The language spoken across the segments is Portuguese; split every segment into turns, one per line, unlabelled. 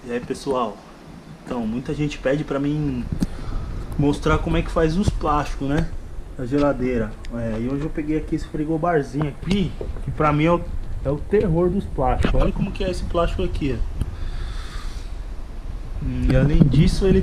E aí, pessoal, então muita gente pede pra mim mostrar como é que faz os plásticos, né, da geladeira. E hoje eu peguei aqui esse frigobarzinho aqui, que pra mim é o terror dos plásticos. Olha como que é esse plástico aqui, ó. E além disso ele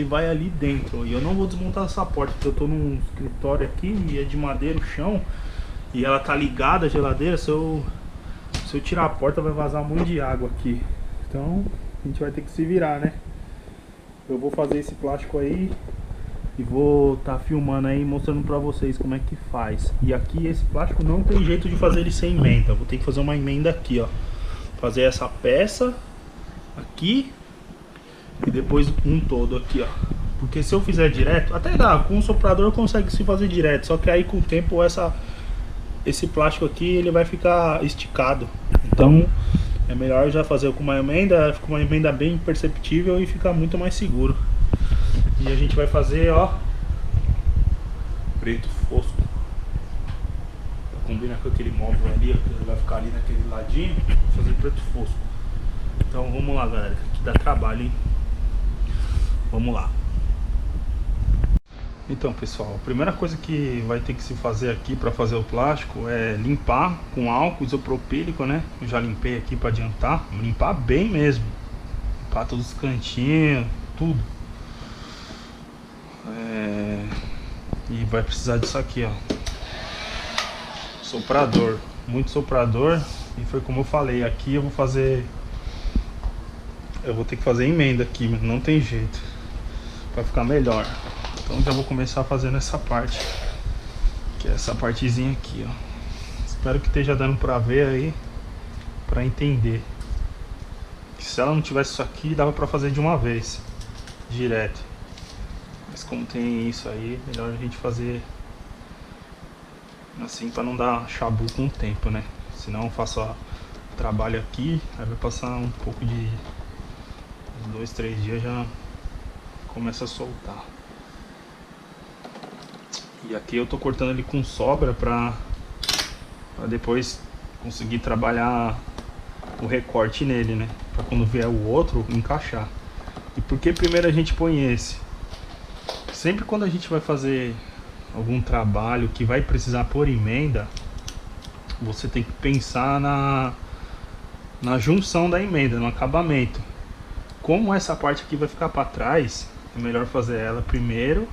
vai ali dentro. E eu não vou desmontar essa porta, porque eu tô num escritório aqui e é de madeira o chão. E ela tá ligada a geladeira. Se eu tirar a porta vai vazar um monte de água aqui. Então a gente vai ter que se virar, né? Eu vou fazer esse plástico aí e vou tá filmando aí, mostrando pra vocês como é que faz. E aqui esse plástico não tem jeito de fazer ele sem emenda. Eu vou ter que fazer uma emenda aqui, ó. Fazer essa peça aqui e depois um todo aqui, ó. Porque se eu fizer direto, até dá, com um soprador consegue se fazer direto. Só que aí com o tempo esse plástico aqui ele vai ficar esticado. Então é melhor já fazer com uma emenda, fica uma emenda bem perceptível e fica muito mais seguro. E a gente vai fazer, ó, preto fosco. Combina com aquele móvel ali, ó, que ele vai ficar ali naquele ladinho. Vou fazer preto fosco. Então vamos lá, galera, que dá trabalho, hein? Vamos lá. Então, pessoal, a primeira coisa que vai ter que se fazer aqui para fazer o plástico é limpar com álcool isopropílico, né? Eu já limpei aqui para adiantar, limpar bem mesmo, limpar todos os cantinhos, tudo. E vai precisar disso aqui, ó, soprador, muito soprador. E foi como eu falei, aqui eu vou ter que fazer emenda aqui, mas não tem jeito, para ficar melhor. Então já vou começar fazendo essa parte, que é essa partezinha aqui, ó. Espero que esteja dando pra ver aí, pra entender. Que se ela não tivesse isso aqui, dava pra fazer de uma vez, direto. Mas como tem isso aí, melhor a gente fazer assim pra não dar chabu com o tempo, né? Senão eu faço o trabalho aqui, aí vai passar um pouco de 2, 3 dias, já começa a soltar. E aqui eu tô cortando ele com sobra pra depois conseguir trabalhar o recorte nele, né? Pra quando vier o outro, encaixar. E por que primeiro a gente põe esse? Sempre quando a gente vai fazer algum trabalho que vai precisar pôr emenda, você tem que pensar na junção da emenda, no acabamento. Como essa parte aqui vai ficar pra trás, é melhor fazer ela primeiro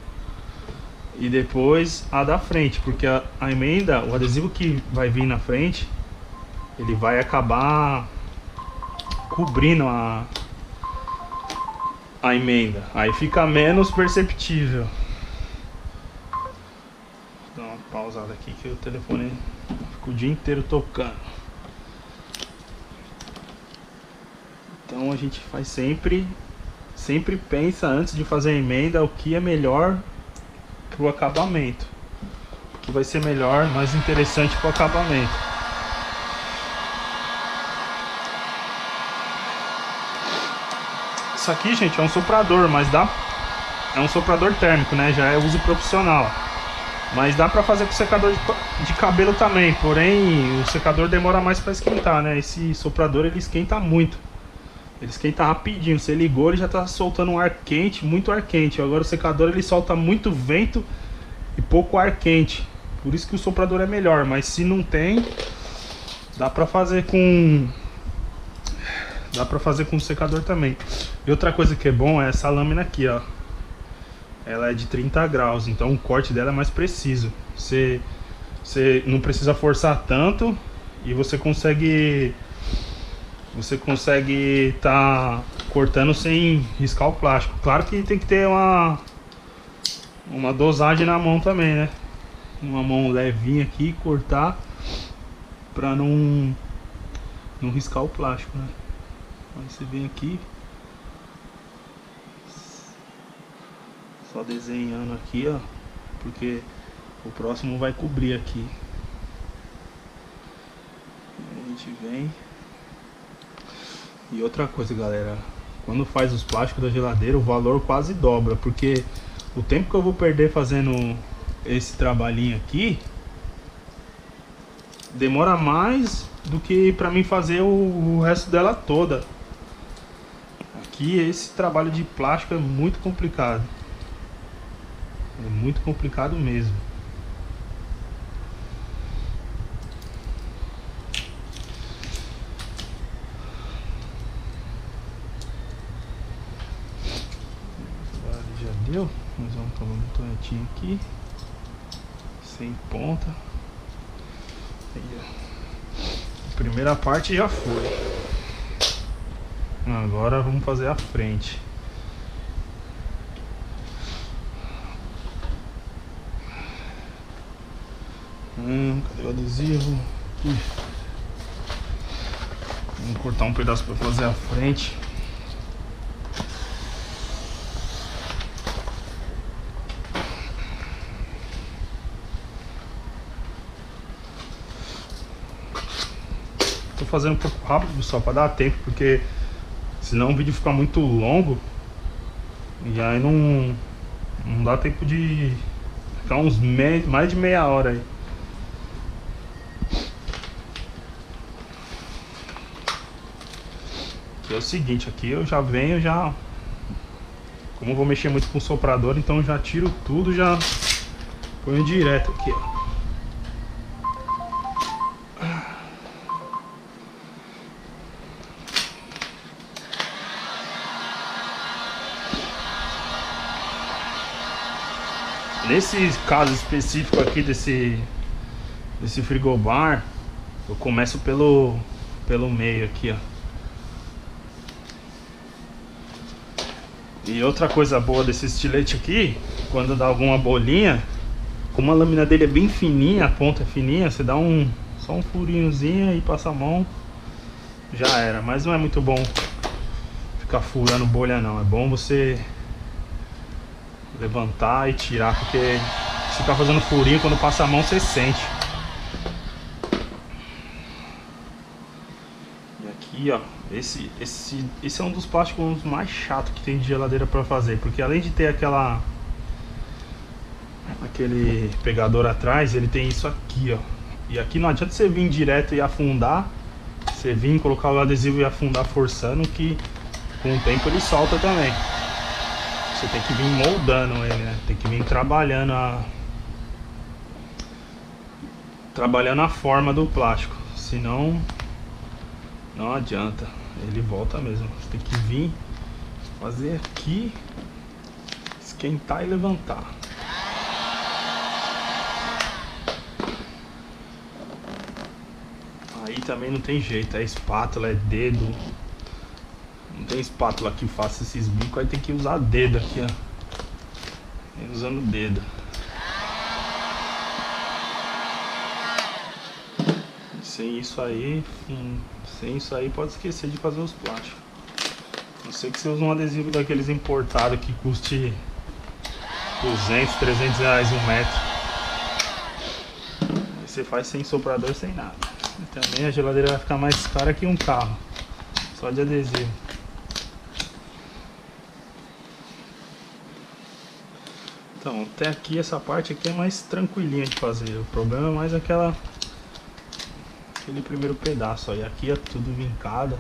e depois a da frente, porque a emenda, o adesivo que vai vir na frente, ele vai acabar cobrindo a emenda, aí fica menos perceptível. Vou dar uma pausada aqui que o telefone fica o dia inteiro tocando. Então a gente faz sempre pensa antes de fazer a emenda o que é melhor pro acabamento, o que vai ser melhor, mais interessante pro acabamento. Isso aqui, gente, é um soprador, mas é um soprador térmico, né? Já é uso profissional. Mas dá pra fazer com secador de cabelo também, porém o secador demora mais pra esquentar, né? Esse soprador ele esquenta muito. Ele esquenta rapidinho, você ligou ele já tá soltando um ar quente, muito ar quente. Agora o secador ele solta muito vento e pouco ar quente. Por isso que o soprador é melhor, mas se não tem, dá pra fazer com o secador também. E outra coisa que é bom é essa lâmina aqui, ó. Ela é de 30 graus, então o corte dela é mais preciso. Você não precisa forçar tanto e você consegue tá cortando sem riscar o plástico. Claro que tem que ter uma dosagem na mão também, né? Uma mão levinha aqui, cortar pra não riscar o plástico, né? Aí você vem aqui, só desenhando aqui, ó, porque o próximo vai cobrir aqui. Aí a gente vem. E outra coisa, galera, quando faz os plásticos da geladeira, o valor quase dobra, porque o tempo que eu vou perder fazendo esse trabalhinho aqui demora mais do que pra mim fazer o resto dela toda. Aqui esse trabalho de plástico é muito complicado. É muito complicado mesmo. Agora já deu. Nós vamos tomar um tontinho aqui. Sem ponta. Aí, ó. A primeira parte já foi. Agora vamos fazer a frente. Cadê o adesivo? Vamos cortar um pedaço para fazer a frente. Tô fazendo um pouco rápido só para dar tempo, porque senão o vídeo fica muito longo e aí não dá tempo de ficar mais de meia hora aí. Que é o seguinte, aqui eu já venho, como eu vou mexer muito com o soprador, então eu já tiro tudo, já ponho direto aqui, ó. Nesse caso específico aqui desse frigobar, eu começo pelo meio aqui, ó. E outra coisa boa desse estilete aqui, quando dá alguma bolinha, como a lâmina dele é bem fininha, a ponta é fininha, você dá só um furinhozinho e passa a mão, já era. Mas não é muito bom ficar furando bolha não, é bom você levantar e tirar, porque se ficar fazendo furinho, quando passa a mão você sente. E aqui, ó, esse é um dos plásticos mais chatos que tem de geladeira para fazer, porque além de ter aquele pegador atrás, ele tem isso aqui, ó. E aqui não adianta você vir direto e afundar, você vir colocar o adesivo e afundar forçando, que com o tempo ele solta também. Você tem que vir moldando ele, né? Tem que vir trabalhando a forma do plástico, senão não adianta, ele volta mesmo. Você tem que vir fazer aqui, esquentar e levantar. Aí também não tem jeito, é espátula, é dedo. Não tem espátula que faça esses bicos, aí tem que usar dedo aqui, ó. Usando o dedo. Sem isso aí pode esquecer de fazer os plásticos. Não sei que você usa um adesivo daqueles importados que custe 200, 300 reais um metro. Aí você faz sem soprador, sem nada. E também a geladeira vai ficar mais cara que um carro, só de adesivo. Então, até aqui essa parte aqui é mais tranquilinha de fazer. O problema é mais aquele primeiro pedaço, ó. E aqui é tudo vincado.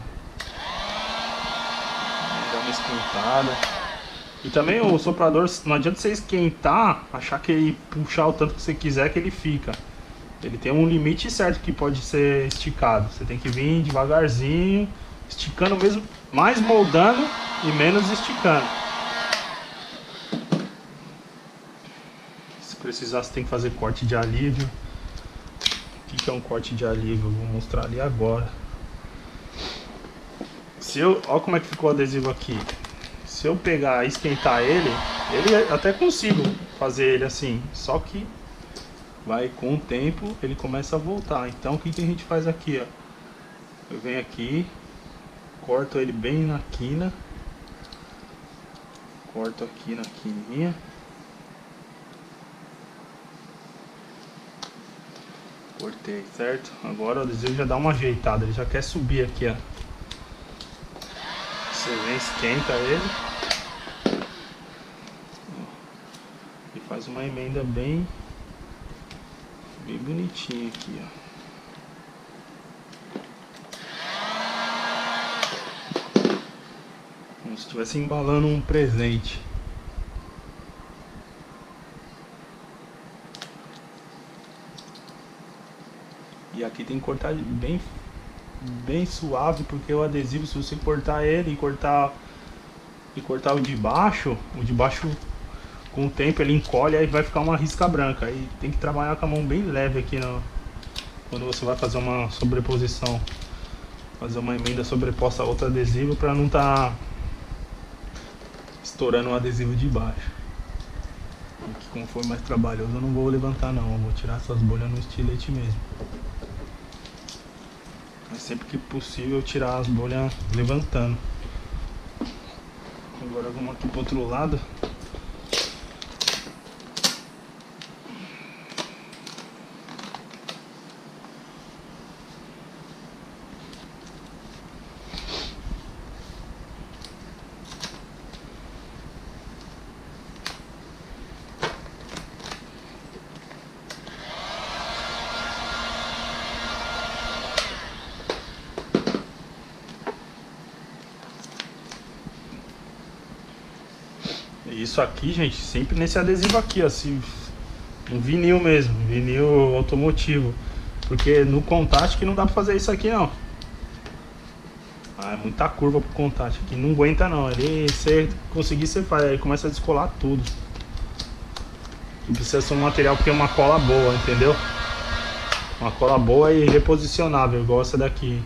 Dá uma esquentada. E também o soprador, não adianta você esquentar, achar que ele puxar o tanto que você quiser que ele fica. Ele tem um limite certo que pode ser esticado. Você tem que vir devagarzinho, esticando mesmo, mais moldando e menos esticando. Se precisar, você tem que fazer corte de alívio. O que é um corte de alívio? Eu vou mostrar ali agora. Olha como é que ficou o adesivo aqui. Se eu pegar e esquentar ele até consigo fazer ele assim, só que com o tempo ele começa a voltar. Então o que a gente faz aqui, ó? Eu venho aqui, corto ele bem na quina, corto aqui na quininha, cortei, certo? Agora o adesivo já dá uma ajeitada, ele já quer subir aqui, ó. Você vem, esquenta ele e faz uma emenda bem bonitinha aqui, ó. estivesse embalando um presente. E aqui tem que cortar bem suave, porque o adesivo, se você cortar ele e cortar o de baixo com o tempo ele encolhe, aí vai ficar uma risca branca. Aí tem que trabalhar com a mão bem leve aqui quando você vai fazer uma sobreposição, fazer uma emenda sobreposta a outro adesivo, para não estar estourando o adesivo de baixo. Aqui, como for mais trabalhoso, eu não vou levantar não, eu vou tirar essas bolhas no estilete mesmo. Mas sempre que possível tirar as bolhas levantando. Agora vamos aqui pro outro lado. Isso aqui, gente, sempre nesse adesivo aqui, ó, um vinil mesmo, vinil automotivo, porque no contact que não dá pra fazer isso aqui não. É muita curva pro contact aqui, não aguenta não. Ele, se conseguir, você faz, aí começa a descolar tudo. E precisa ser um material que tem uma cola boa, entendeu? Uma cola boa e reposicionável, igual essa daqui.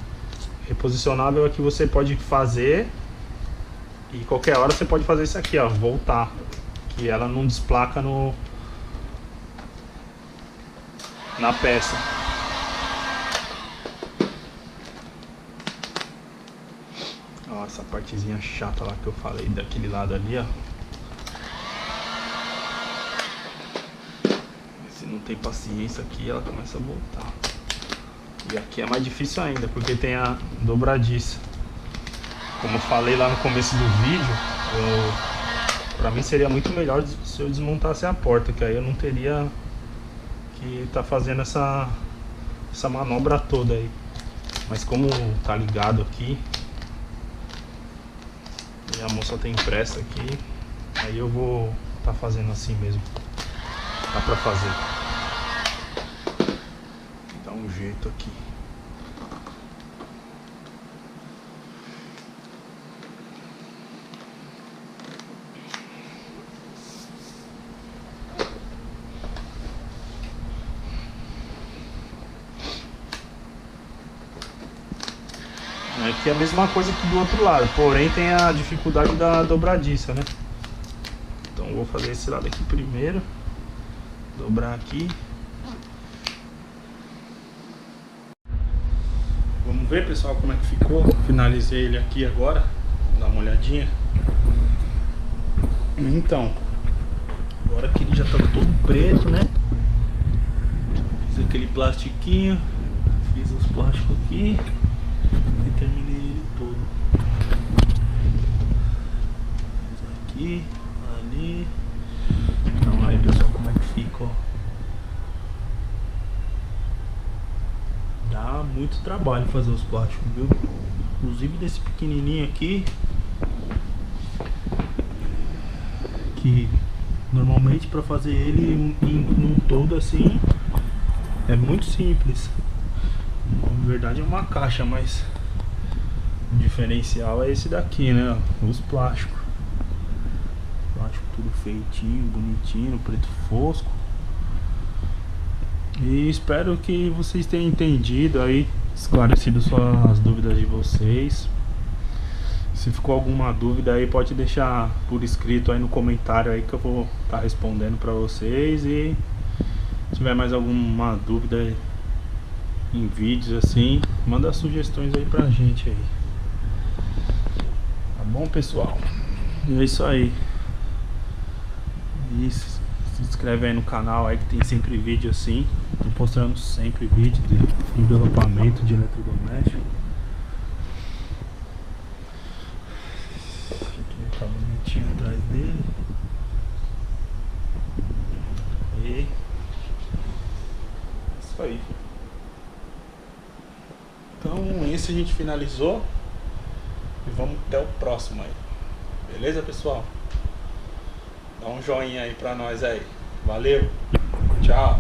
Reposicionável é que você pode fazer e qualquer hora você pode fazer isso aqui, ó, voltar, que ela não desplaca na peça. Ó, essa partezinha chata lá que eu falei daquele lado ali, ó. Se não tem paciência aqui, ela começa a voltar. E aqui é mais difícil ainda, porque tem a dobradiça. Como eu falei lá no começo do vídeo, pra mim seria muito melhor se eu desmontasse a porta, que aí eu não teria que tá fazendo essa manobra toda aí. Mas como tá ligado aqui, e a moça tem pressa aqui, aí eu vou tá fazendo assim mesmo. Dá pra fazer. Dá um jeito aqui. Aqui é a mesma coisa que do outro lado, porém tem a dificuldade da dobradiça, né? Então eu vou fazer esse lado aqui primeiro. Dobrar aqui. Vamos ver, pessoal, como é que ficou. Finalizei ele aqui agora. Vou dar uma olhadinha. Então, agora que ele já tá todo preto, né? Fiz aquele plastiquinho. Fiz os plásticos aqui. E terminei ele todo. Aqui, ali. Então aí, pessoal, como é que fica, ó. Dá muito trabalho fazer os plásticos, viu? Inclusive desse pequenininho aqui, que normalmente para fazer ele num todo assim é muito simples. Na verdade é uma caixa, mas o diferencial é esse daqui, né? Os plásticos. Plástico tudo feitinho, bonitinho, preto fosco. E espero que vocês tenham entendido aí, esclarecido as dúvidas de vocês. Se ficou alguma dúvida aí, pode deixar por escrito aí no comentário aí que eu vou estar respondendo para vocês. E se tiver mais alguma dúvida em vídeos assim, manda sugestões aí pra gente aí. Tá bom, pessoal? E é isso aí. E se inscreve aí no canal aí que tem sempre vídeo assim. Tô postando sempre vídeo de envelopamento de eletrodoméstico. Aqui tá bonitinho atrás dele. E isso aí. Então esse a gente finalizou. E vamos até o próximo aí. Beleza, pessoal? Dá um joinha aí pra nós aí. Valeu. Tchau.